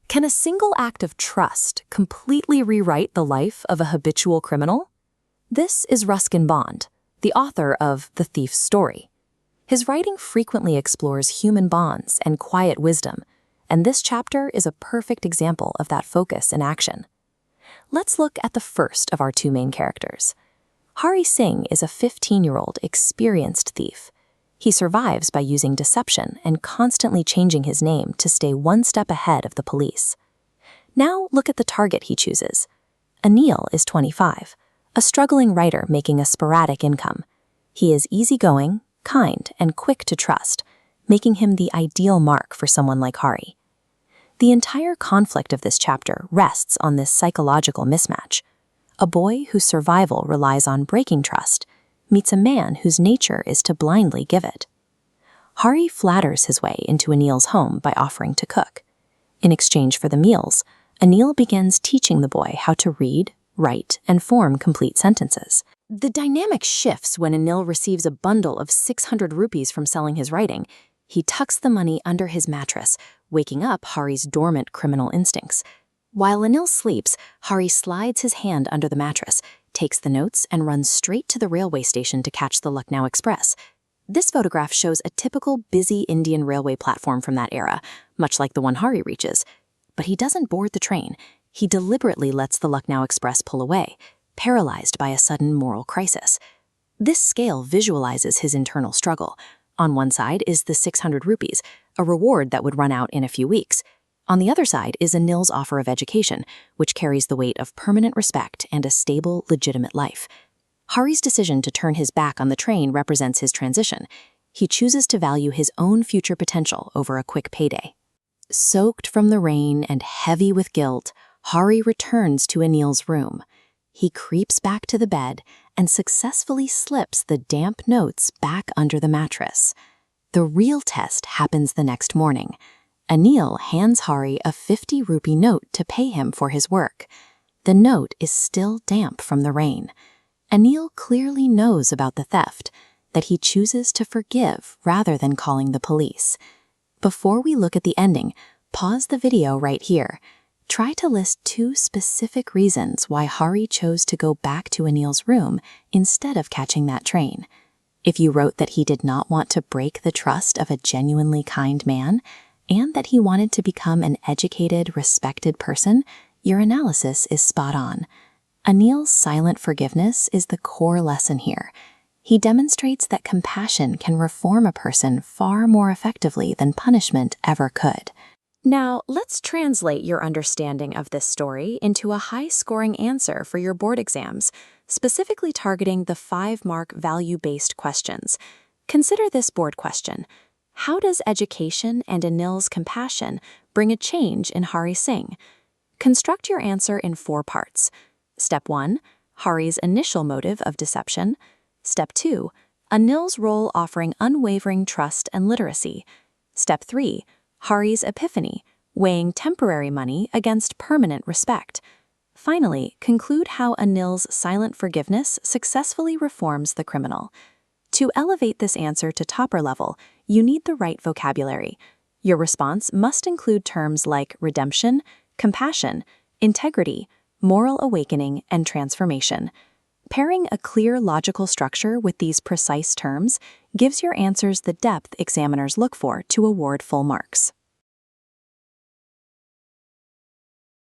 Can a single act of trust completely rewrite the life of a habitual criminal? This is Ruskin, the author of The Thief's Story. His writing frequently explores human bonds and quiet wisdom, and this chapter is a perfect example of that focus in action. Let's look at the first of our two main characters. Hari Singh is a 15-year-old experienced thief. He survives by using deception and constantly changing his name to stay one step ahead of the police. Now look at the target he chooses. Anil is 25, a struggling writer making a sporadic income. He is easygoing, kind, and quick to trust, making him the ideal mark for someone like Hari. The entire conflict of this chapter rests on this psychological mismatch. A boy whose survival relies on breaking trust meets a man whose nature is to blindly give it. Hari flatters his way into Anil's home by offering to cook. In exchange for the meals, Anil begins teaching the boy how to read, write, and form complete sentences. The dynamic shifts when Anil receives a bundle of 600 rupees from selling his writing. He tucks the money under his mattress, waking up Hari's dormant criminal instincts. While Anil sleeps, Hari slides his hand under the mattress, takes the notes, and runs straight to the railway station to catch the Lucknow Express. This photograph shows a typical busy Indian railway platform from that era, much like the one Hari reaches. But he doesn't board the train. He deliberately lets the Lucknow Express pull away, paralyzed by a sudden moral crisis. This scale visualizes his internal struggle. On one side is the 600 rupees, a reward that would run out in a few weeks. On the other side is Anil's offer of education, which carries the weight of permanent respect and a stable, legitimate life. Hari's decision to turn his back on the train represents his transition. He chooses to value his own future potential over a quick payday. Soaked from the rain and heavy with guilt, Hari returns to Anil's room. He creeps back to the bed and successfully slips the damp notes back under the mattress. The real test happens the next morning. Anil hands Hari a 50-rupee note to pay him for his work. The note is still damp from the rain. Anil clearly knows about the theft, that he chooses to forgive rather than calling the police. Before we look at the ending, pause the video right here. Try to list 2 specific reasons why Hari chose to go back to Anil's room instead of catching that train. If you wrote that he did not want to break the trust of a genuinely kind man, and that he wanted to become an educated, respected person, your analysis is spot on. Anil's silent forgiveness is the core lesson here. He demonstrates that compassion can reform a person far more effectively than punishment ever could. Now, let's translate your understanding of this story into a high-scoring answer for your board exams, specifically targeting the 5-mark value-based questions. Consider this board question. How does education and Anil's compassion bring a change in Hari Singh? Construct your answer in 4 parts. Step 1, Hari's initial motive of deception. Step 2, Anil's role offering unwavering trust and literacy. Step 3, Hari's epiphany, weighing temporary money against permanent respect. Finally, conclude how Anil's silent forgiveness successfully reforms the criminal. To elevate this answer to topper level, you need the right vocabulary. Your response must include terms like redemption, compassion, integrity, moral awakening, and transformation. Pairing a clear logical structure with these precise terms gives your answers the depth examiners look for to award full marks.